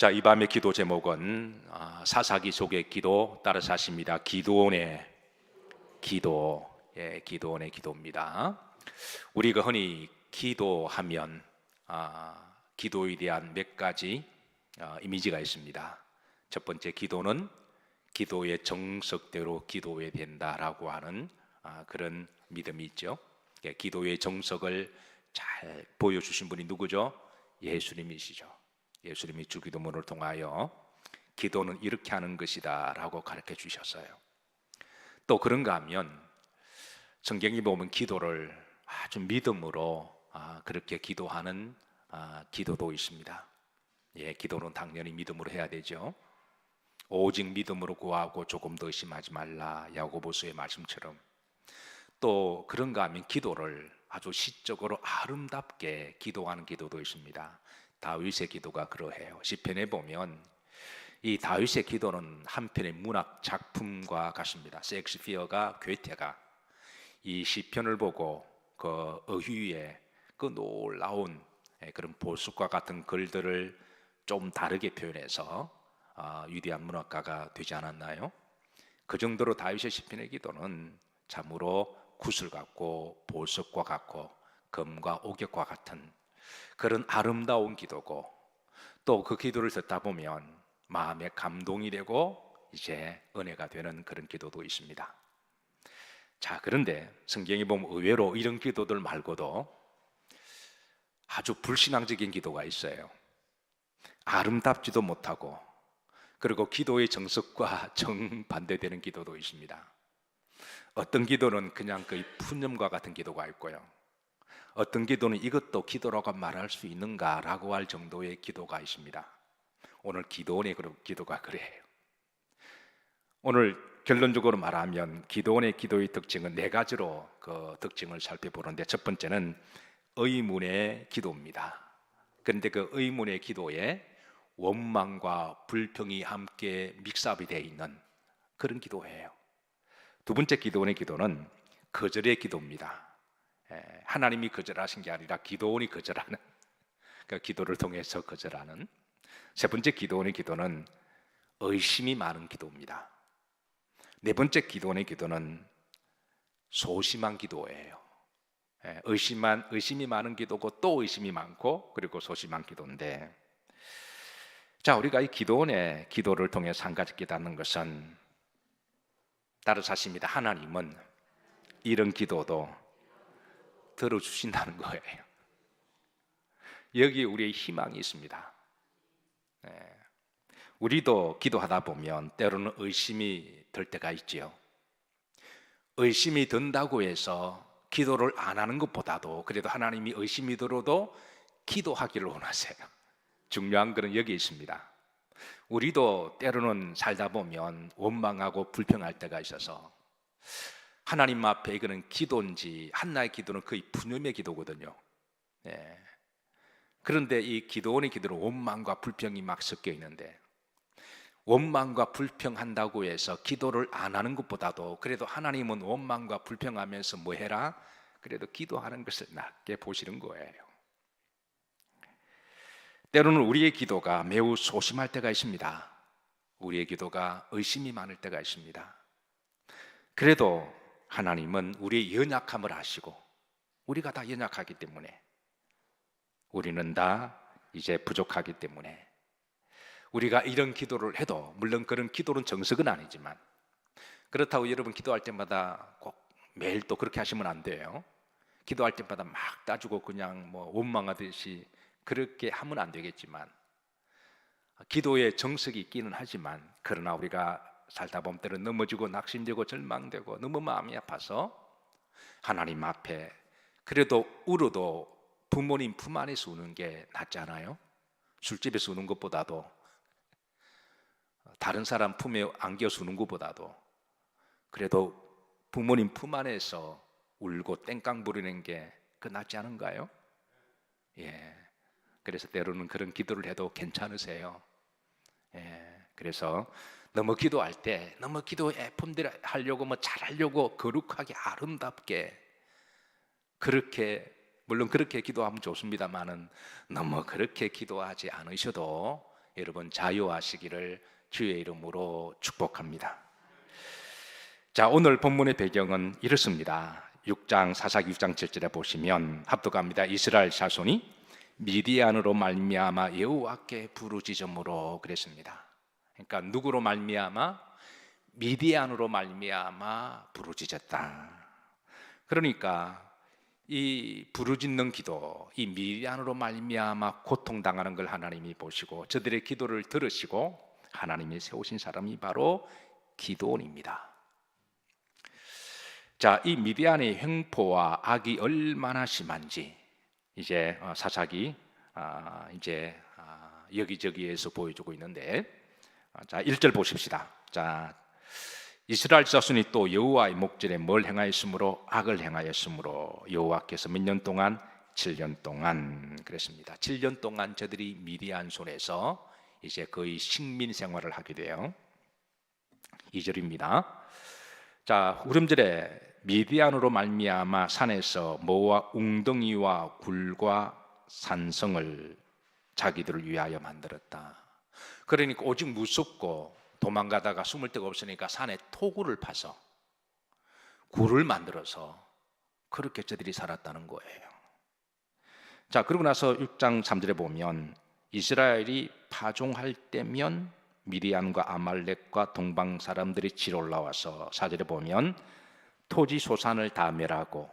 자, 이 밤의 기도 제목은 사사기 속의 기도 따라 사십니다. 기도원의 기도, 기도원의 기도입니다. 우리가 흔히 기도하면 기도에 대한 몇 가지 이미지가 있습니다. 첫 번째, 기도는 기도의 정석대로 기도해야 된다라고 하는 그런 믿음이 있죠. 기도의 정석을 잘 보여주신 분이 누구죠? 예수님이시죠. 예수님이 주기도문을 통하여 기도는 이렇게 하는 것이다 라고 가르쳐 주셨어요. 또 그런가 하면 성경이 보면 기도를 아주 믿음으로 그렇게 기도하는 기도도 있습니다. 기도는 당연히 믿음으로 해야 되죠. 오직 믿음으로 구하고 조금 더 의심하지 말라, 야고보서의 말씀처럼. 또 그런가 하면 기도를 아주 시적으로 아름답게 기도하는 기도도 있습니다. 다윗의 기도가 그러해요. 시편에 보면 이 다윗의 기도는 한편의 문학 작품과 같습니다. 셰익스피어가, 괴테가 이 시편을 보고 그 어휘에 그 놀라운 그런 보석과 같은 글들을 좀 다르게 표현해서 위대한 문학가가 되지 않았나요? 그 정도로 다윗의 시편의 기도는 참으로 구슬 같고 보석과 같고 금과 옥역과 같은 그런 아름다운 기도고, 또 그 기도를 듣다 보면 마음에 감동이 되고 이제 은혜가 되는 그런 기도도 있습니다. 자, 그런데 성경에 보면 의외로 이런 기도들 말고도 아주 불신앙적인 기도가 있어요. 아름답지도 못하고, 그리고 기도의 정석과 정반대되는 기도도 있습니다. 어떤 기도는 그냥 거의 푸념과 같은 기도가 있고요, 어떤 기도는 이것도 기도라고 말할 수 있는가라고 할 정도의 기도가 있습니다. 오늘 기도원의 기도가 그래요. 오늘 결론적으로 말하면 기도원의 기도의 특징은 네 가지로 그 특징을 살펴보는데, 첫 번째는 의문의 기도입니다. 그런데 그 의문의 기도에 원망과 불평이 함께 믹스업이 되어 있는 그런 기도예요. 두 번째 기도원의 기도는 거절의 기도입니다. 하나님이 거절하신 게 아니라 기도원이 거절하는, 그 기도를 통해서 거절하는. 세 번째 기도원의 기도는 의심이 많은 기도입니다. 네 번째 기도원의 기도는 소심한 기도예요. 의심이 많은 기도고, 또 의심이 많고, 그리고 소심한 기도인데, 자, 우리가 이 기도원의 기도를 통해서 한 가지 깨닫는 것은 따로 사십니다. 하나님은 이런 기도도 들어주신다는 거예요. 여기에 우리의 희망이 있습니다. 우리도 기도하다 보면 때로는 의심이 들 때가 있지요. 의심이 든다고 해서 기도를 안 하는 것보다도 그래도 하나님이 의심이 들어도 기도하기를 원하세요. 중요한 것은 여기 있습니다. 우리도 때로는 살다 보면 원망하고 불평할 때가 있어서 하나님 앞에 이거는 기도인지, 한나의 기도는 거의 푸념의 기도거든요. 그런데 이 기도원의 기도는 원망과 불평이 막 섞여 있는데, 원망과 불평한다고 해서 기도를 안 하는 것보다도 그래도 하나님은 원망과 불평하면서 뭐 해라? 그래도 기도하는 것을 낫게 보시는 거예요. 때로는 우리의 기도가 매우 소심할 때가 있습니다. 우리의 기도가 의심이 많을 때가 있습니다. 그래도 하나님은 우리의 연약함을 아시고, 우리가 다 연약하기 때문에, 우리는 다 이제 부족하기 때문에 우리가 이런 기도를 해도, 물론 그런 기도는 정석은 아니지만, 그렇다고 여러분 기도할 때마다 꼭 매일 또 그렇게 하시면 안 돼요. 기도할 때마다 막 따지고 그냥 뭐 원망하듯이 그렇게 하면 안 되겠지만, 기도의 정석이 있기는 하지만, 그러나 우리가 살다 보면 때는 넘어지고 낙심되고 절망되고 너무 마음이 아파서 하나님 앞에 그래도 울어도 부모님 품 안에서 우는 게 낫잖아요. 술집에서 우는 것보다도, 다른 사람 품에 안겨서 우는 것보다도 그래도 부모님 품 안에서 울고 땡깡 부리는 게 그 낫지 않은가요? 그래서 때로는 그런 기도를 해도 괜찮으세요. 그래서 너무 기도할 때 너무 기도에 품대로 하려고 뭐 잘하려고 거룩하게 아름답게 그렇게, 물론 그렇게 기도하면 좋습니다만은 너무 그렇게 기도하지 않으셔도 여러분 자유하시기를 주의 이름으로 축복합니다. 자, 오늘 본문의 배경은 이렇습니다. 6장 사사기 6장 7절에 보시면 합독합니다. 이스라엘 자손이 미디안으로 말미암아 여호와께 부르짖음으로 그랬습니다. 그러니까 누구로 말미암아? 미디안으로 말미암아 부르짖었다. 그러니까 이 부르짖는 기도, 이 미디안으로 말미암아 고통당하는 걸 하나님이 보시고 저들의 기도를 들으시고 하나님이 세우신 사람이 바로 기드온입니다. 자, 이 미디안의 횡포와 악이 얼마나 심한지 이제 사사기 이제 여기저기에서 보여주고 있는데, 자 1절 보십시다. 자, 이스라엘 자손이 또 여호와의 목전에 뭘 행하였으므로 악을 행하였으므로 여호와께서 몇 년 동안 7년 동안 그랬습니다. 7년 동안 저들이 미디안 손에서 이제 거의 식민 생활을 하게 돼요. 2절입니다. 자, 후렴절에 미디안으로 말미암아 산에서 모아 웅덩이와 굴과 산성을 자기들을 위하여 만들었다. 그러니까 오직 무섭고 도망가다가 숨을 데가 없으니까 산에 토굴을 파서 굴을 만들어서 그렇게 저들이 살았다는 거예요. 자, 그러고 나서 6장 3절에 보면 이스라엘이 파종할 때면 미디안과 아말렉과 동방 사람들이 치러 올라와서 4절에 보면 토지 소산을 다 멸하고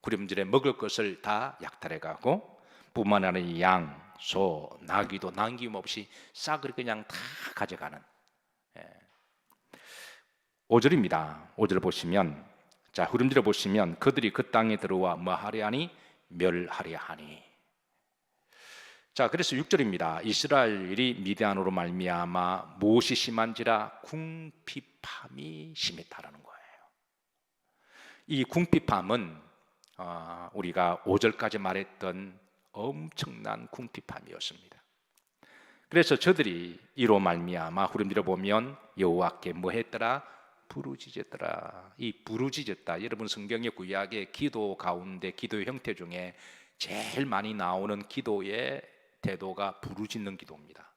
구름질에 먹을 것을 다 약탈해가고 뿐만 아니라 양, 소, 나귀도 남김없이 싹을 그냥 다 가져가는 5절입니다. 5절 보시면, 자, 후름질에 보시면 그들이 그 땅에 들어와 뭐 하려 하니? 멸하려 하니. 자, 그래서 6절입니다. 이스라엘이 미디안으로 말미암아 무엇이 심한지라 궁핍함이 심했다라는 거예요. 이 궁핍함은 우리가 5절까지 말했던 엄청난 궁핍함이었습니다. 그래서 저들이 이로 말미암아 후름질에 보면 여호와께 뭐 했더라? 부르짖었더라. 이 부르짖었다, 여러분 성경의 구약의 기도 가운데 기도의 형태 중에 제일 많이 나오는 기도의 태도가 부르짖는 기도입니다.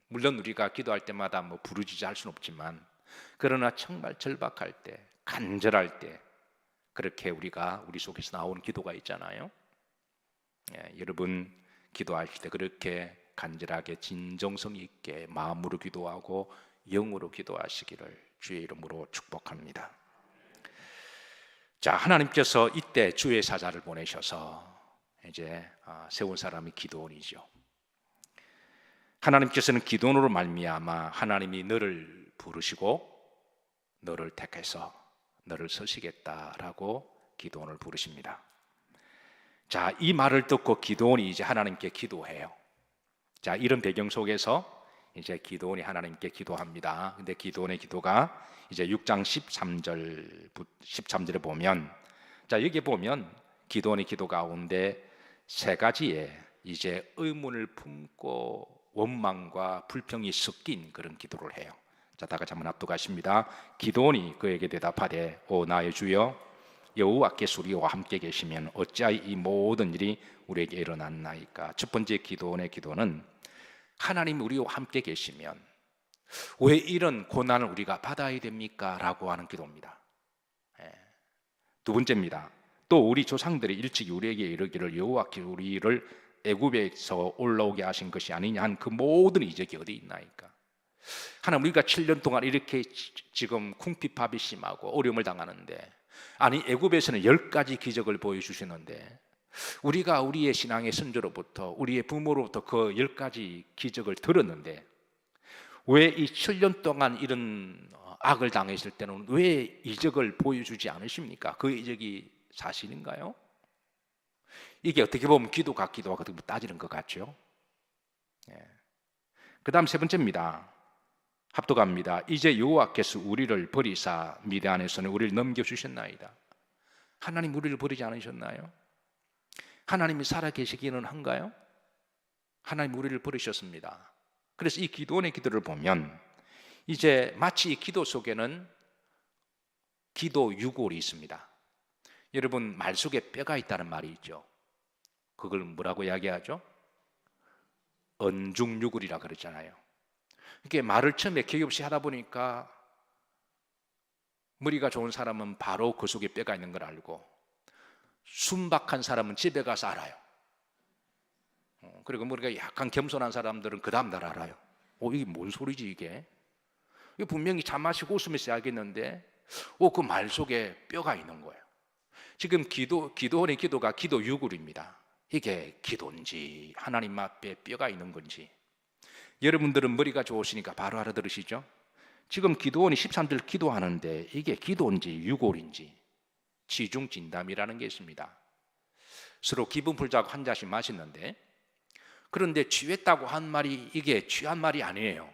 물론 우리가 기도할 때마다 뭐 부르짖어 할 수는 없지만, 그러나 정말 절박할 때, 간절할 때 그렇게 우리가 우리 속에서 나오는 기도가 있잖아요. 여러분 기도하실 때 그렇게 간절하게 진정성 있게 마음으로 기도하고 영으로 기도하시기를 주의 이름으로 축복합니다. 자, 하나님께서 이때 주의 사자를 보내셔서 이제 세운 사람이 기드온이죠. 하나님께서는 기드온으로 말미암아 하나님이 너를 부르시고 너를 택해서 너를 서시겠다라고 기드온을 부르십니다. 자, 이 말을 듣고 기드온이 이제 하나님께 기도해요. 자, 이런 배경 속에서 이제 기드온이 하나님께 기도합니다. 근데 기드온의 기도가 이제 6장 13절에 보면, 자, 여기 보면 기드온의 기도 가운데 세 가지의 이제 의문을 품고 원망과 불평이 섞인 그런 기도를 해요. 자, 다 같이 한번 합독하십니다. 기드온이 그에게 대답하되, 오 나의 주여, 여호와께서 우리와 함께 계시면 어찌하여 이 모든 일이 우리에게 일어났나이까. 첫 번째 기드온의 기도는 하나님 우리와 함께 계시면 왜 이런 고난을 우리가 받아야 됩니까? 라고 하는 기도입니다. 두 번째입니다. 또 우리 조상들이 일찍 우리에게 이르기를 여호와께서 우리를 애굽에서 올라오게 하신 것이 아니냐 한 그 모든 이적이 어디 있나이까. 하나님, 우리가 7년 동안 이렇게 지금 궁핍합이 심하고 어려움을 당하는데, 아니 애굽에서는 10가지 기적을 보여주시는데 우리가 우리의 신앙의 선조로부터 우리의 부모로부터 그 10가지 기적을 들었는데 왜 이 7년 동안 이런 악을 당했을 때는 왜 이적을 보여주지 않으십니까? 그 이적이 사실인가요? 이게 어떻게 보면 기도 같기도 하고 따지는 것 같죠. 그 다음 세 번째입니다. 합독합니다. 이제 여호와께서 우리를 버리사 미디안에서는 우리를 넘겨주셨나이다. 하나님 우리를 버리지 않으셨나요? 하나님이 살아계시기는 한가요? 하나님 우리를 버리셨습니다. 그래서 이 기도원의 기도를 보면 이제 마치 이 기도 속에는 기도 유골이 있습니다. 여러분 말 속에 뼈가 있다는 말이 있죠. 그걸 뭐라고 이야기하죠? 언중유골이라 그러잖아요. 이게 말을 처음에 격이 없이 하다 보니까 머리가 좋은 사람은 바로 그 속에 뼈가 있는 걸 알고, 순박한 사람은 집에 가서 알아요. 그리고 머리가 약간 겸손한 사람들은 그 다음날 알아요. 이게 뭔 소리지 이게? 이게 분명히 차 마시고 웃으면서 이야기했는데 그 말 속에 뼈가 있는 거예요. 지금 기도원의 기도가 기도 유골입니다. 이게 기도인지 하나님 앞에 뼈가 있는 건지, 여러분들은 머리가 좋으시니까 바로 알아들으시죠? 지금 기도원이 13절 기도하는데 이게 기도인지 유골인지 지중진담이라는 게 있습니다. 서로 기분 풀자고 한 잔씩 마시는데, 그런데 취했다고 한 말이 이게 취한 말이 아니에요.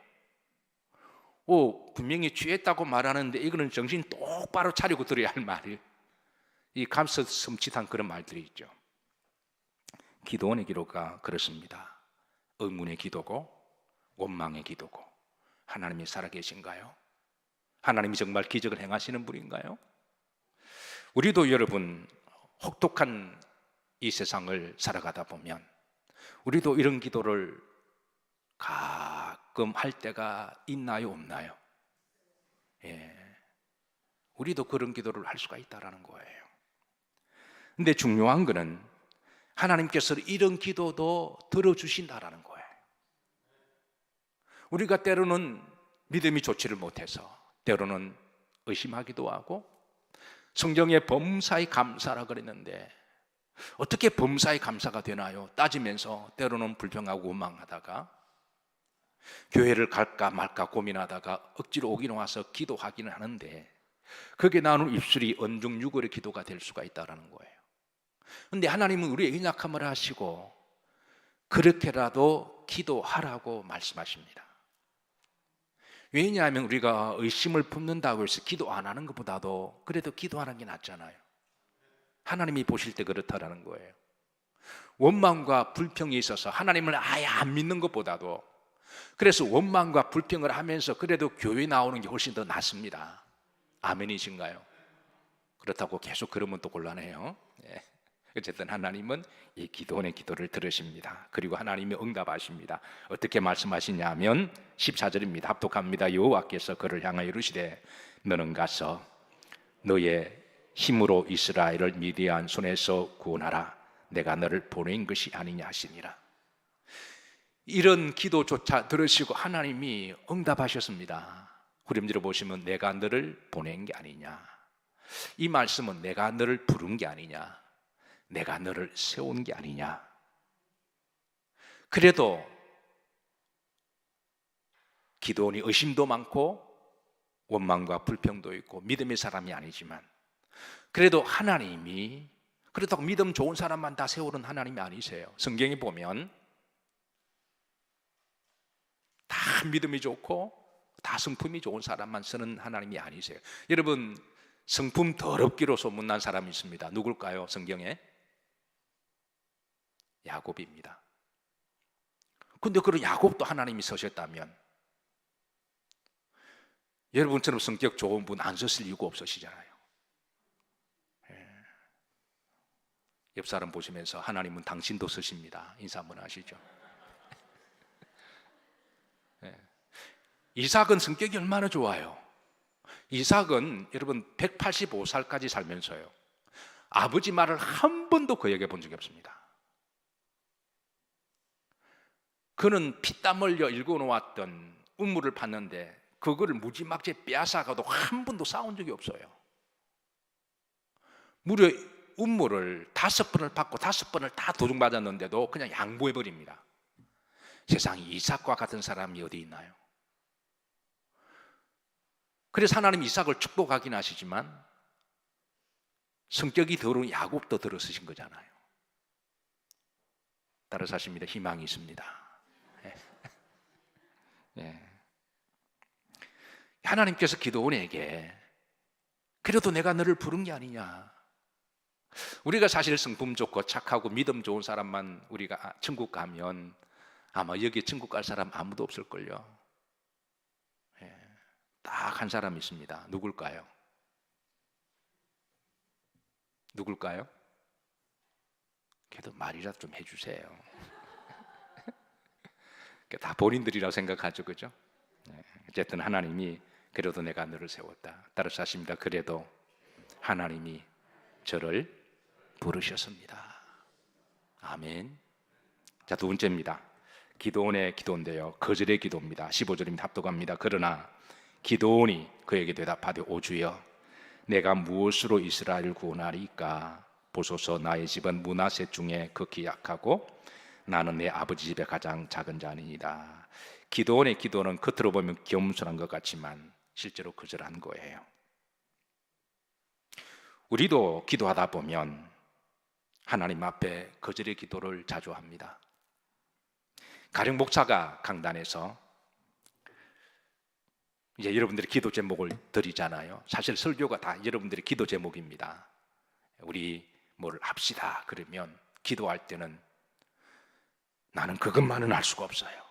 분명히 취했다고 말하는데 이거는 정신 똑바로 차리고 들어야 할 말이에요. 이 감성섬찟한 그런 말들이 있죠. 기도원의 기도가 그렇습니다. 의문의 기도고 원망의 기도고. 하나님이 살아계신가요? 하나님이 정말 기적을 행하시는 분인가요? 우리도 여러분 혹독한 이 세상을 살아가다 보면 우리도 이런 기도를 가끔 할 때가 있나요, 없나요? 우리도 그런 기도를 할 수가 있다는 거예요. 근데 중요한 거는 하나님께서 이런 기도도 들어주신다라는 거예요. 우리가 때로는 믿음이 좋지를 못해서 때로는 의심하기도 하고, 성경에 범사에 감사라 그랬는데 어떻게 범사에 감사가 되나요? 따지면서 때로는 불평하고 원망하다가, 교회를 갈까 말까 고민하다가 억지로 오긴 와서 기도하기는 하는데 그게 나오는 입술이 언중유골의 기도가 될 수가 있다는 거예요. 그런데 하나님은 우리의 연약함을 아시고 그렇게라도 기도하라고 말씀하십니다. 왜냐하면 우리가 의심을 품는다고 해서 기도 안 하는 것보다도 그래도 기도하는 게 낫잖아요. 하나님이 보실 때 그렇다라는 거예요. 원망과 불평이 있어서 하나님을 아예 안 믿는 것보다도, 그래서 원망과 불평을 하면서 그래도 교회 나오는 게 훨씬 더 낫습니다. 아멘이신가요? 그렇다고 계속 그러면 또 곤란해요. 어쨌든 하나님은 이 기도원의 기도를 들으십니다. 그리고 하나님이 응답하십니다. 어떻게 말씀하시냐면 14절입니다. 합독합니다. 여호와께서 그를 향하여 이르시되 너는 가서 너의 힘으로 이스라엘을 미디안 손에서 구원하라. 내가 너를 보낸 것이 아니냐 하시니라. 이런 기도조차 들으시고 하나님이 응답하셨습니다. 후렴지로 보시면 내가 너를 보낸 게 아니냐, 이 말씀은 내가 너를 부른 게 아니냐, 내가 너를 세운 게 아니냐. 그래도 기도원이 의심도 많고 원망과 불평도 있고 믿음의 사람이 아니지만, 그래도 하나님이 그렇다고 믿음 좋은 사람만 다 세우는 하나님이 아니세요. 성경에 보면 다 믿음이 좋고 다 성품이 좋은 사람만 쓰는 하나님이 아니세요. 여러분, 성품 더럽기로 소문난 사람이 있습니다. 누굴까요? 성경에? 야곱입니다. 근데 그런 야곱도 하나님이 서셨다면 여러분처럼 성격 좋은 분 안 서실 이유가 없으시잖아요. 옆 사람 보시면서 하나님은 당신도 서십니다. 인사 한번 하시죠. 이삭은 성격이 얼마나 좋아요. 이삭은 여러분 185살까지 살면서요, 아버지 말을 한 번도 거역해 본 적이 없습니다. 그는 피땀 흘려 일궈놓았던 우물을 팠는데 그거를 무지막지에 빼앗아가도 한 번도 싸운 적이 없어요. 무려 우물을 5번을 팠고 5번을 다 도둑맞았는데도 그냥 양보해버립니다. 세상에 이삭과 같은 사람이 어디 있나요? 그래서 하나님 이삭을 축복하긴 하시지만 성격이 더러운 야곱도 들어서신 거잖아요. 따라서 하십니다. 희망이 있습니다. 하나님께서 기도원에게 그래도 내가 너를 부른 게 아니냐. 우리가 사실 성품 좋고 착하고 믿음 좋은 사람만 우리가 천국 가면 아마 여기 천국 갈 사람 아무도 없을걸요. 딱 한 사람 있습니다. 누굴까요? 누굴까요? 그래도 말이라도 좀 해주세요. 다 본인들이라고 생각하죠, 그죠? 어쨌든 하나님이 그래도 내가 너를 세웠다. 따라서 하십니다. 그래도 하나님이 저를 부르셨습니다. 아멘. 자, 두 번째입니다. 기도원의 기도인데요, 거절의 기도입니다. 15절입니다. 합독합니다. 그러나 기도원이 그에게 대답하되 오 주여, 내가 무엇으로 이스라엘을 구원하리까? 보소서, 나의 집은 므낫세 중에 극히 약하고 나는 내 아버지 집에 가장 작은 자니이다. 기도원의 기도는 겉으로 보면 겸손한 것 같지만 실제로 거절한 거예요. 우리도 기도하다 보면 하나님 앞에 거절의 기도를 자주 합니다. 가령 목사가 강단에서 이제 여러분들이 기도 제목을 드리잖아요. 사실 설교가 다 여러분들의 기도 제목입니다. 우리 뭘 합시다 그러면 기도할 때는 나는 그것만은 할 수가 없어요.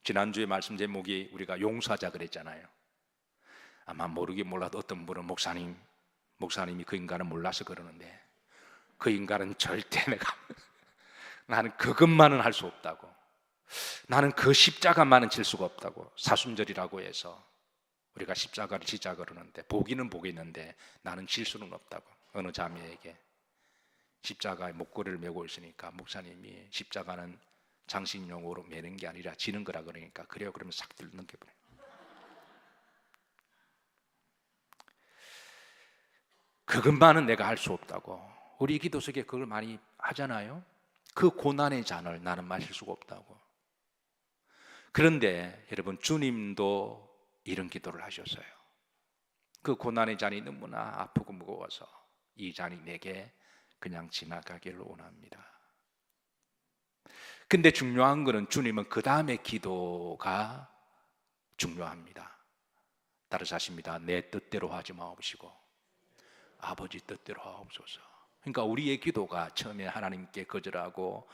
지난주에 말씀 제목이 우리가 용서하자 그랬잖아요. 아마 모르긴 몰라도 어떤 분은 목사님이 그 인간을 몰라서 그러는데, 그 인간은 절대 나는 그것만은 할 수 없다고, 나는 그 십자가만은 질 수가 없다고, 사순절이라고 해서 우리가 십자가를 지자 그러는데 보기는 보겠는데 나는 질 수는 없다고. 어느 자매에게 십자가에 목걸이를 메고 있으니까 목사님이 십자가는 장식용으로 매는 게 아니라 지는 거라 그러니까 그래요 그러면 싹 넘겨버려요. 그것만은 내가 할 수 없다고. 우리 기도 속에 그걸 많이 하잖아요. 그 고난의 잔을 나는 마실 수가 없다고. 그런데 여러분, 주님도 이런 기도를 하셨어요. 그 고난의 잔이 너무나 아프고 무거워서 이 잔이 내게 그냥 지나가기를 원합니다. 근데 중요한 거는 주님은 그 다음에 기도가 중요합니다. 따라서 하십니다. 내 뜻대로 하지 마옵시고 아버지 뜻대로 하옵소서. 그러니까 우리의 기도가 처음에 하나님께 거절하고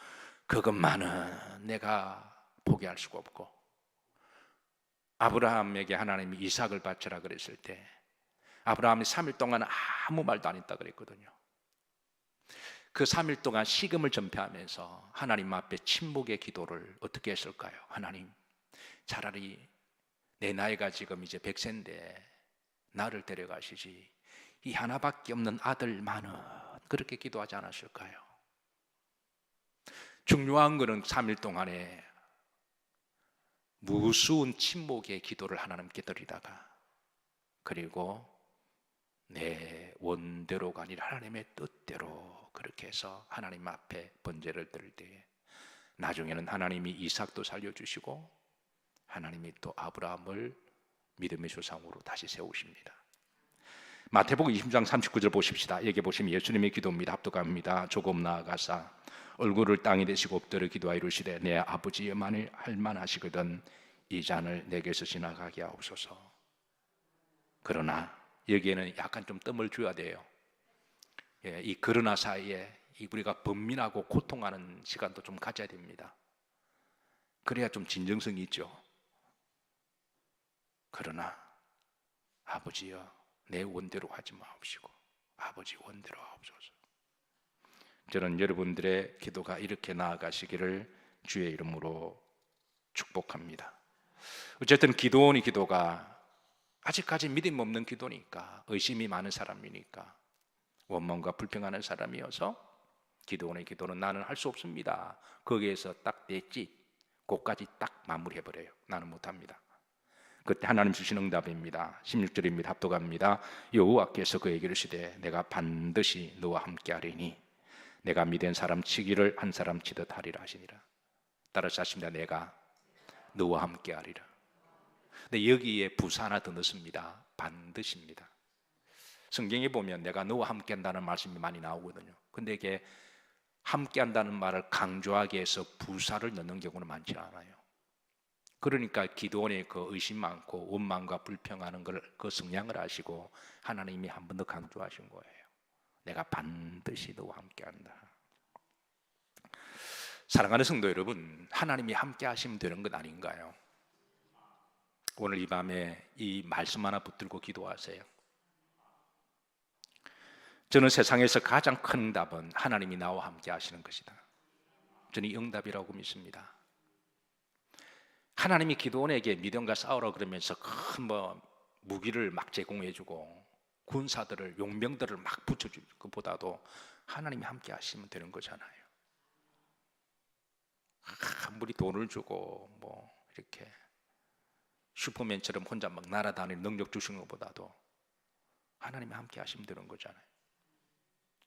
그것만은 내가 포기할 수가 없고, 아브라함에게 하나님이 이삭을 바쳐라 그랬을 때 아브라함이 3일 동안 아무 말도 안 했다 그랬거든요. 그 3일 동안 식음을 전폐하면서 하나님 앞에 침묵의 기도를 어떻게 했을까요? 하나님, 차라리 내 나이가 지금 이제 100세인데 나를 데려가시지 이 하나밖에 없는 아들만은, 그렇게 기도하지 않았을까요? 중요한 것은 3일 동안에 무수한 침묵의 기도를 하나님께 드리다가, 그리고 내 원대로가 아니라 하나님의 뜻대로 그렇게 해서 하나님 앞에 번제를 드릴 때에 나중에는 하나님이 이삭도 살려주시고 하나님이 또 아브라함을 믿음의 조상으로 다시 세우십니다. 마태복음 20장 39절 보십시다. 여기 보시면 예수님의 기도입니다. 합독합니다. 조금 나아가사 얼굴을 땅에 대시고 엎드려 기도하여 이르시되 내 아버지여, 만일 할만하시거든 이 잔을 내게서 지나가게 하옵소서. 그러나 여기에는 약간 좀 뜸을 줘야 돼요. 이 그러나 사이에 우리가 번민하고 고통하는 시간도 좀 가져야 됩니다. 그래야 좀 진정성이 있죠. 그러나 아버지여, 내 원대로 하지 마옵시고 아버지 원대로 하옵소서. 저는 여러분들의 기도가 이렇게 나아가시기를 주의 이름으로 축복합니다. 어쨌든 기도원의 기도가 아직까지 믿음 없는 기도니까, 의심이 많은 사람이니까, 원망과 불평하는 사람이어서 기도원의 기도는 나는 할 수 없습니다, 거기에서 딱 냈지, 그까지 딱 마무리해버려요. 나는 못합니다. 그때 하나님 주신 응답입니다. 16절입니다. 합독합니다. 여호와께서 그에게 이르시되 내가 반드시 너와 함께 하리니 내가 믿은 사람 치기를 한 사람 치듯 하리라 하시니라. 따라서 하십니다. 내가 너와 함께 하리라. 근데 여기에 부사 하나 더 넣습니다. 반드시입니다. 성경에 보면 내가 너와 함께 한다는 말씀이 많이 나오거든요. 근데 이게 함께 한다는 말을 강조하게 해서 부사를 넣는 경우는 많지 않아요. 그러니까 기도원의 그 의심 많고 원망과 불평하는 걸 그 성향을 아시고 하나님이 한 번 더 강조하신 거예요. 내가 반드시 너와 함께 한다. 사랑하는 성도 여러분, 하나님이 함께 하시면 되는 것 아닌가요? 오늘 이 밤에 이 말씀 하나 붙들고 기도하세요. 저는 세상에서 가장 큰 응답은 하나님이 나와 함께 하시는 것이다. 저는 이 응답이라고 믿습니다. 하나님이 기드온에게 미디안과 싸우라 그러면서 큰 무기를 막 제공해주고 군사들을 용병들을 막 붙여줄 것보다도 하나님이 함께 하시면 되는 거잖아요. 아무리 돈을 주고 이렇게 슈퍼맨처럼 혼자 막 날아다니는 능력 주시는 것보다도 하나님이 함께 하시면 되는 거잖아요.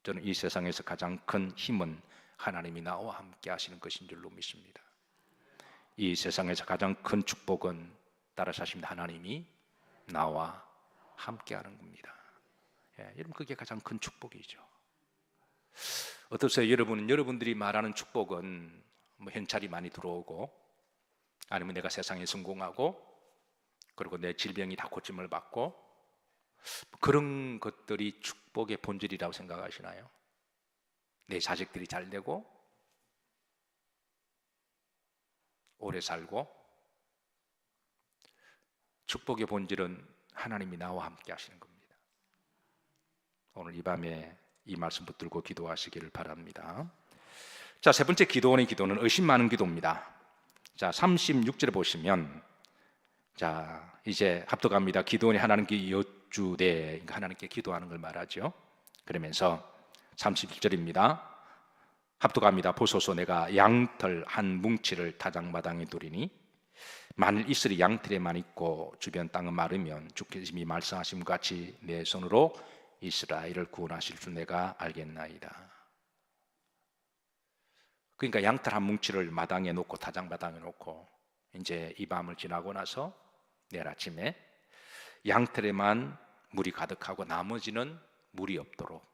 저는 이 세상에서 가장 큰 힘은 하나님이 나와 함께 하시는 것인 줄로 믿습니다. 이 세상에서 가장 큰 축복은 따라서 하십니다. 하나님이 나와 함께 하는 겁니다. 여러분, 그게 가장 큰 축복이죠. 어떠세요? 여러분들이 말하는 축복은 현찰이 많이 들어오고, 아니면 내가 세상에 성공하고, 그리고 내 질병이 다 고침을 받고, 그런 것들이 축복의 본질이라고 생각하시나요? 내 자식들이 잘 되고 오래 살고. 축복의 본질은 하나님이 나와 함께 하시는 겁니다. 오늘 이 밤에 이 말씀 붙들고 기도하시기를 바랍니다. 자, 세 번째 기도원의 기도는 의심 많은 기도입니다. 자, 36절에 보시면, 자, 이제 합독합니다. 기도원이 하나님께 여쭈되, 하나님께 기도하는 걸 말하죠. 그러면서 36절입니다. 합독합니다. 보소서, 내가 양털 한 뭉치를 타작마당에 두리니 만일 이슬이 양털에만 있고 주변 땅은 마르면 주께서 말씀하신 것 같이 내 손으로 이스라엘을 구원하실 줄 내가 알겠나이다. 그러니까 양털 한 뭉치를 마당에 놓고, 타작마당에 놓고, 이제 이 밤을 지나고 나서 내일 아침에 양털에만 물이 가득하고 나머지는 물이 없도록.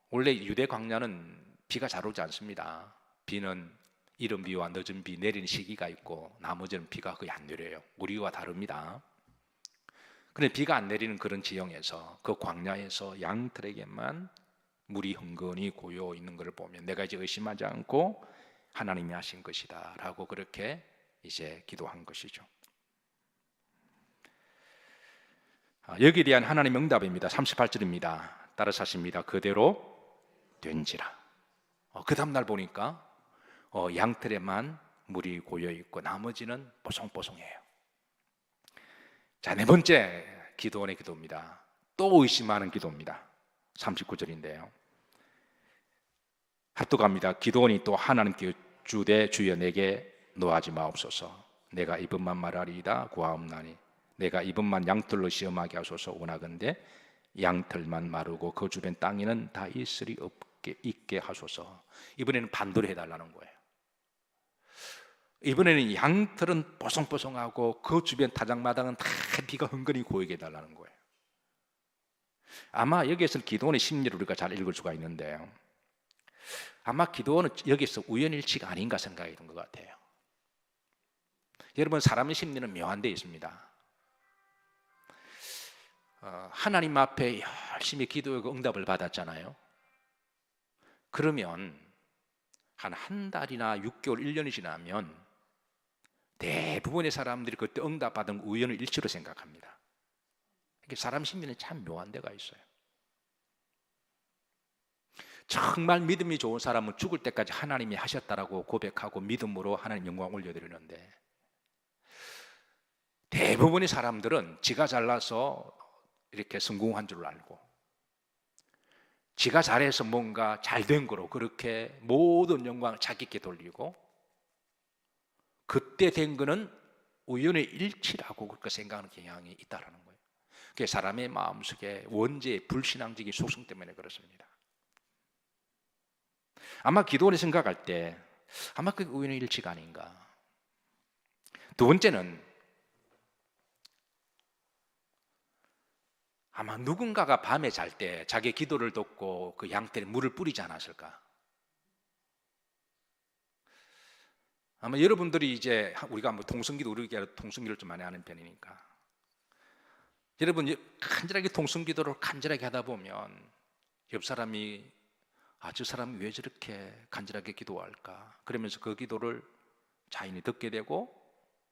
원래 유대 광야는 비가 잘 오지 않습니다. 비는 이른 비와 늦은 비 내리는 시기가 있고, 나머지는 비가 거의 안 내려요. 우리와 다릅니다. 그런데 비가 안 내리는 그런 지형에서, 그 광야에서 양털에게만 물이 흥건히 고여 있는 것을 보면 내가 이제 의심하지 않고 하나님이 하신 것이다 라고 그렇게 이제 기도한 것이죠. 여기에 대한 하나님의 응답입니다. 38절입니다. 따라서 하십니다. 그대로 된지라. 그 다음날 보니까 양털에만 물이 고여있고 나머지는 뽀송뽀송해요. 자, 네 번째 기도원의 기도입니다. 또 의심하는 기도입니다. 39절인데요. 합독합니다. 기도원이 또 하나님께 주되 주여 내게 노하지 마옵소서. 내가 이번만 말하리이다 구하옵나니 내가 이번만 양털로 시험하게 하소서. 원하건대 양털만 마르고 그 주변 땅에는 다 이슬이 없게 있게 하소서. 이번에는 반대로 해달라는 거예요. 이번에는 양털은 뽀송뽀송하고 그 주변 타작마당은 다 비가 흥건히 고이게 해달라는 거예요. 아마 여기에서 기도원의 심리를 우리가 잘 읽을 수가 있는데요, 아마 기도원은 여기서 우연일치가 아닌가 생각이 든 것 같아요. 여러분, 사람의 심리는 묘한 데 있습니다. 하나님 앞에 열심히 기도하고 응답을 받았잖아요. 그러면 한 달이나 6개월, 1년이 지나면 대부분의 사람들이 그때 응답받은 우연을 일치로 생각합니다. 사람 심리는 참 묘한 데가 있어요. 정말 믿음이 좋은 사람은 죽을 때까지 하나님이 하셨다라고 고백하고 믿음으로 하나님 영광 올려드리는데, 대부분의 사람들은 지가 잘나서 이렇게 성공한 줄 알고 지가 잘해서 뭔가 잘된 거로 그렇게 모든 영광을 자기께 돌리고, 그때 된 거는 우연의 일치라고 그렇게 생각하는 경향이 있다는 거예요. 그게 사람의 마음속에 원죄의 불신앙적인 속성 때문에 그렇습니다. 아마 기도원이 생각할 때 아마 그게 우연의 일치가 아닌가. 두 번째는 아마 누군가가 밤에 잘 때 자기 기도를 돕고 그 양털에 물을 뿌리지 않았을까. 아마 여러분들이 이제 우리가 통성기도, 우리가 통성기를 좀 많이 하는 편이니까, 여러분 간절하게 통성기도를 간절하게 하다 보면 옆 사람이 저 사람이 왜 저렇게 간절하게 기도할까, 그러면서 그 기도를 자연히 듣게 되고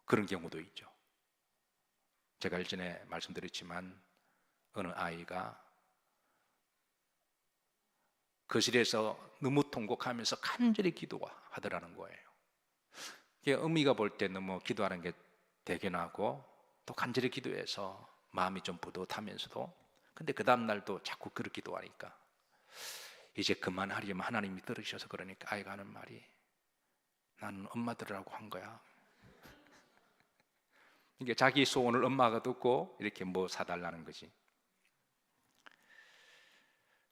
그런 경우도 있죠. 제가 일전에 말씀드렸지만 어느 아이가 거실에서 너무 통곡하면서 간절히 기도하더라는 거예요. 어미가 볼 때는 뭐 기도하는 게 대견하고 또 간절히 기도해서 마음이 좀 뿌듯하면서도, 근데 그 다음 날도 자꾸 그렇게 기도하니까 이제 그만하려면 하나님이 들으셔서 그러니까 아이가 하는 말이, 나는 엄마 들으라고 한 거야. 이게 자기 소원을 엄마가 듣고 이렇게 뭐 사달라는 거지.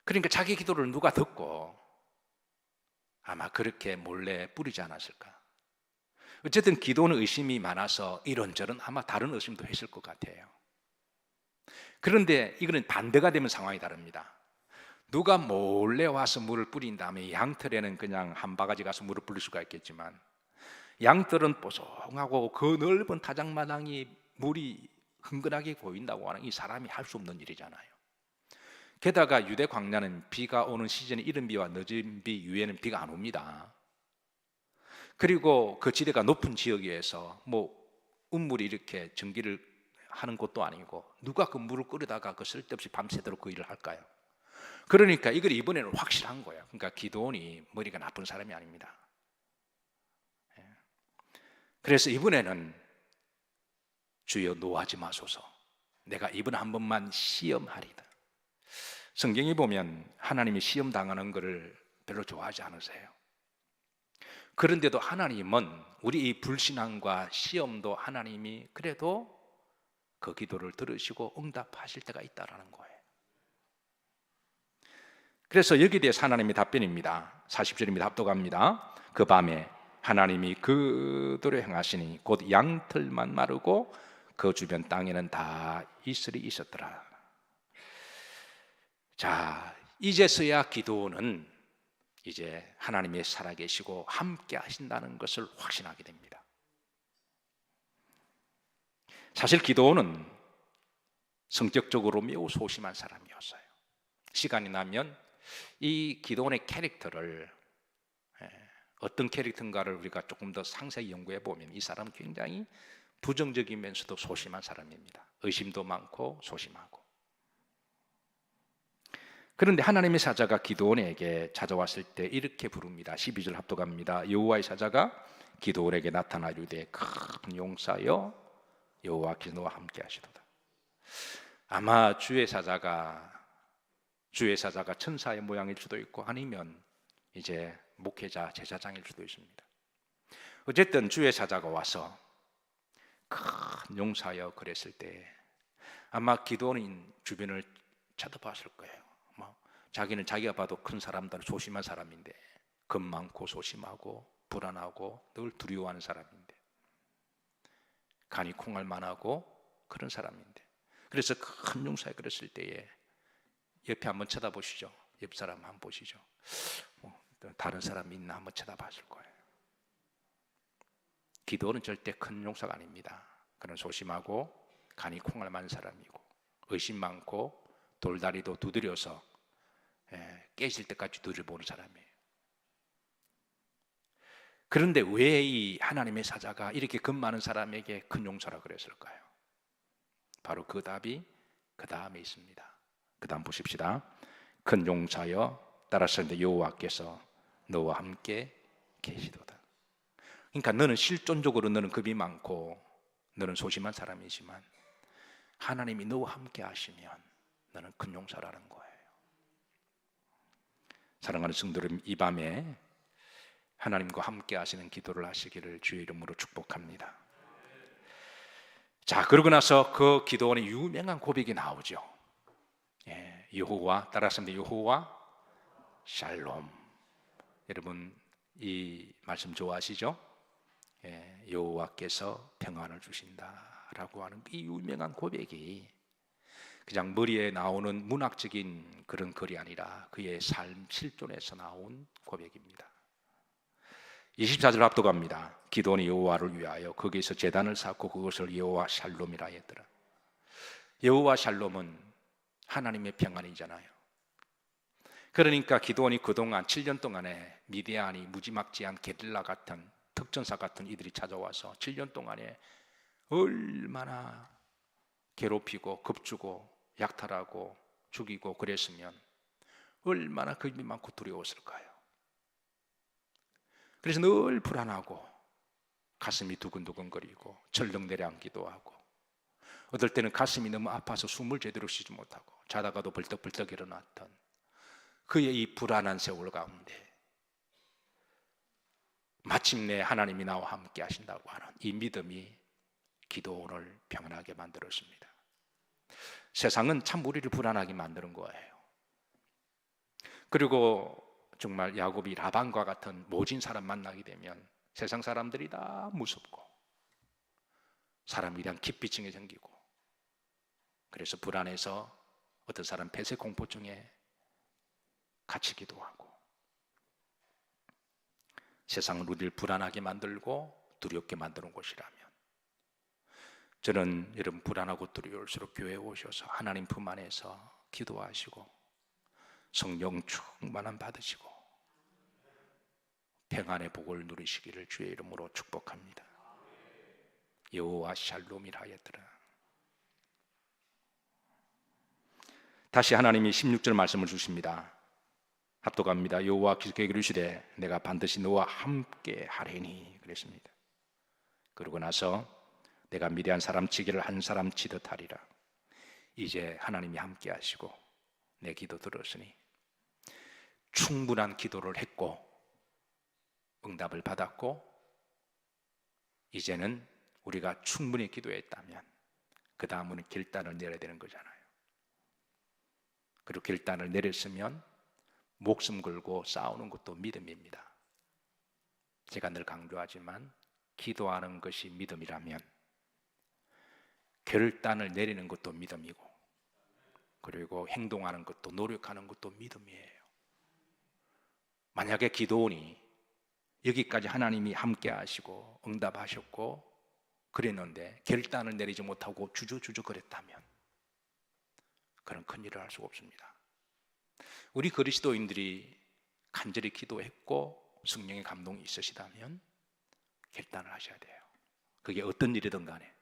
그러니까 자기 기도를 누가 듣고 아마 그렇게 몰래 뿌리지 않았을까. 어쨌든 기도는 의심이 많아서 이런저런 아마 다른 의심도 했을 것 같아요. 그런데 이거는 반대가 되면 상황이 다릅니다. 누가 몰래 와서 물을 뿌린 다음에 양털에는 그냥 한 바가지 가서 물을 뿌릴 수가 있겠지만, 양털은 뽀송하고 그 넓은 타작마당이 물이 흥건하게 보인다고 하는 이 사람이 할 수 없는 일이잖아요. 게다가 유대 광야는 비가 오는 시즌에 이른 비와 늦은 비 이후에는 비가 안 옵니다. 그리고 그 지대가 높은 지역에서 뭐 운물이 이렇게 전기를 하는 것도 아니고 누가 그 물을 끓여다가 그 쓸데없이 밤새도록 그 일을 할까요? 그러니까 이걸 이번에는 확실한 거예요. 그러니까 기드온이 머리가 나쁜 사람이 아닙니다. 그래서 이번에는 주여 노하지 마소서, 내가 이번 한 번만 시험하리다. 성경에 보면 하나님이 시험 당하는 것을 별로 좋아하지 않으세요. 그런데도 하나님은 우리 이 불신앙과 시험도 하나님이 그래도 그 기도를 들으시고 응답하실 때가 있다는 거예요. 그래서 여기에 대해서 하나님의 답변입니다. 40절입니다. 합독합니다. 그 밤에 하나님이 그대로 행하시니 곧 양털만 마르고 그 주변 땅에는 다 이슬이 있었더라. 자, 이제서야 기도는 이제 하나님이 살아계시고 함께 하신다는 것을 확신하게 됩니다. 사실 기도는 성격적으로 매우 소심한 사람이었어요. 시간이 나면 이 기도원의 캐릭터를, 어떤 캐릭터인가를 우리가 조금 더 상세히 연구해 보면 이 사람은 굉장히 부정적이면서도 소심한 사람입니다. 의심도 많고 소심하고. 그런데 하나님의 사자가 기드온에게 찾아왔을 때 이렇게 부릅니다. 12절 합독합니다. 여호와의 사자가 기드온에게 나타나 이르되 큰 용사여 여호와께서 너와 함께 하시도다. 아마 주의 사자가 천사의 모양일 수도 있고 아니면 이제 목회자 제사장일 수도 있습니다. 어쨌든 주의 사자가 와서 큰 용사여 그랬을 때 아마 기드온인 주변을 쳐다봤을 거예요. 자기는 자기가 봐도 큰 사람들, 소심한 사람인데, 겁 많고 소심하고 불안하고 늘 두려워하는 사람인데, 간이 콩알 만하고 그런 사람인데, 그래서 큰 용사에 그랬을 때에 옆에 한번 쳐다보시죠. 옆 사람 한번 보시죠. 다른 사람이 있나 한번 쳐다봤을 거예요. 기도는 절대 큰 용사가 아닙니다. 그는 소심하고 간이 콩알 많은 사람이고 의심 많고 돌다리도 두드려서 깨질 때까지 두드려보는 사람이에요. 그런데 왜 이 하나님의 사자가 이렇게 겁 많은 사람에게 큰 용사라 그랬을까요? 바로 그 답이 그 다음에 있습니다. 그 다음 보십시다. 큰 용사여 따랐을 여호와께서 너와 함께 계시도다. 그러니까 너는 실존적으로 너는 겁이 많고 너는 소심한 사람이지만 하나님이 너와 함께 하시면 너는 큰 용사라는 거예요. 사랑하는 성도들, 이 밤에 하나님과 함께 하시는 기도를 하시기를 주의 이름으로 축복합니다. 자, 그러고 나서 그 기도원의 유명한 고백이 나오죠. 여호와, 따라서 여호와 샬롬. 여러분 이 말씀 좋아하시죠? 여호와께서 평안을 주신다라고 하는 이 유명한 고백이 그냥 머리에 나오는 문학적인 그런 글이 아니라 그의 삶 실존에서 나온 고백입니다. 24절 합독합니다. 기도원이 여호와를 위하여 거기에서 제단을 쌓고 그것을 여호와 샬롬이라 했더라. 여호와 샬롬은 하나님의 평안이잖아요. 그러니까 기도원이 그동안 7년 동안에 미디안이 무지막지한 게릴라 같은 특전사 같은 이들이 찾아와서 7년 동안에 얼마나 괴롭히고 겁주고 약탈하고 죽이고 그랬으면 얼마나 겁이 많고 두려웠을까요? 그래서 늘 불안하고 가슴이 두근두근거리고 절렁 내려앉기도 하고, 어떨 때는 가슴이 너무 아파서 숨을 제대로 쉬지 못하고 자다가도 벌떡벌떡 일어났던 그의 이 불안한 세월 가운데 마침내 하나님이 나와 함께 하신다고 하는 이 믿음이 기도원을 평안하게 만들었습니다. 세상은 참 우리를 불안하게 만드는 거예요. 그리고 정말 야곱이 라반과 같은 모진 사람 만나게 되면 세상 사람들이 다 무섭고 사람에 대한 기피증이 생기고, 그래서 불안해서 어떤 사람 폐쇄 공포증에 갇히기도 하고, 세상은 우리를 불안하게 만들고 두렵게 만드는 곳이라면, 저는 여러분 불안하고 두려울수록 교회에 오셔서 하나님 품 안에서 기도하시고 성령 충만함 받으시고 평안의 복을 누리시기를 주의 이름으로 축복합니다. 여호와 샬롬이라 하였더라. 다시 하나님이 16절 말씀을 주십니다. 합독합니다. 여호와 기슭에 이르시되 내가 반드시 너와 함께 하리니 그랬습니다. 그러고 나서 내가 미디안 사람 치기를 한 사람 치듯 하리라. 이제 하나님이 함께 하시고 내 기도 들었으니 충분한 기도를 했고 응답을 받았고, 이제는 우리가 충분히 기도했다면 그 다음은 결단을 내려야 되는 거잖아요. 그리고 결단을 내렸으면 목숨 걸고 싸우는 것도 믿음입니다. 제가 늘 강조하지만 기도하는 것이 믿음이라면 결단을 내리는 것도 믿음이고, 그리고 행동하는 것도 노력하는 것도 믿음이에요. 만약에 기도원이 여기까지 하나님이 함께 하시고 응답하셨고 그랬는데 결단을 내리지 못하고 주저주저 거렸다면 그런 큰일을 할 수가 없습니다. 우리 그리스도인들이 간절히 기도했고 성령의 감동이 있으시다면 결단을 하셔야 돼요. 그게 어떤 일이든 간에.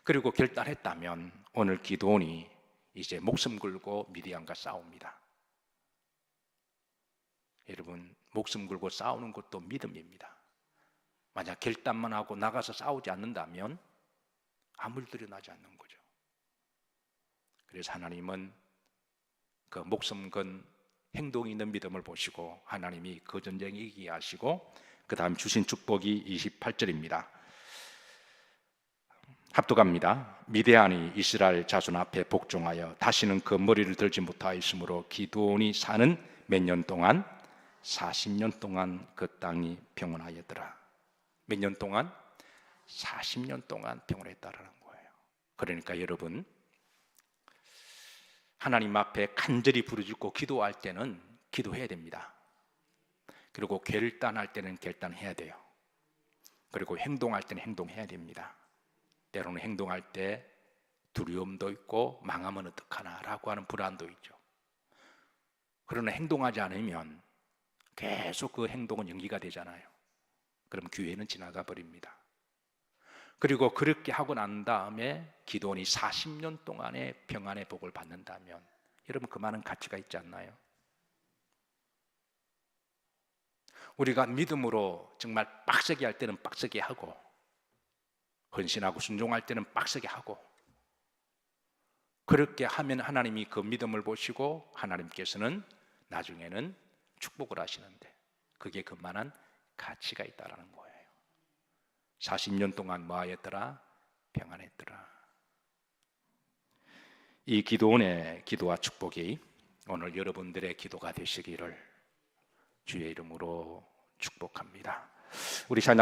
그리고 결단했다면 오늘 기도원이 이제 목숨 걸고 미디안과 싸웁니다. 여러분, 목숨 걸고 싸우는 것도 믿음입니다. 만약 결단만 하고 나가서 싸우지 않는다면 아무 일도 일어나지 않는 거죠. 그래서 하나님은 그 목숨 건 행동이 있는 믿음을 보시고 하나님이 그 전쟁에 이기게 하시고 그 다음 주신 축복이 28절입니다. 합독합니다. 미디안이 이스라엘 자손 앞에 복종하여 다시는 그 머리를 들지 못하였으므로 기드온이 사는 몇 년 동안 40년 동안 그 땅이 평온하였더라. 몇 년 동안? 40년 동안 평온했다라는 거예요. 그러니까 여러분, 하나님 앞에 간절히 부르짖고 기도할 때는 기도해야 됩니다. 그리고 결단할 때는 결단해야 돼요. 그리고 행동할 때는 행동해야 됩니다. 때로는 행동할 때 두려움도 있고 망하면 어떡하나 라고 하는 불안도 있죠. 그러나 행동하지 않으면 계속 그 행동은 연기가 되잖아요. 그럼 기회는 지나가 버립니다. 그리고 그렇게 하고 난 다음에 기도원이 40년 동안의 평안의 복을 받는다면 여러분, 그 많은 가치가 있지 않나요? 우리가 믿음으로 정말 빡세게 할 때는 빡세게 하고 헌신하고 순종할 때는 빡세게 하고, 그렇게 하면 하나님이 그 믿음을 보시고 하나님께서는 나중에는 축복을 하시는데 그게 그만한 가치가 있다라는 거예요. 40년 동안 뭐하였더라? 평안했더라. 이 기도원의 기도와 축복이 오늘 여러분들의 기도가 되시기를 주의 이름으로 축복합니다. 우리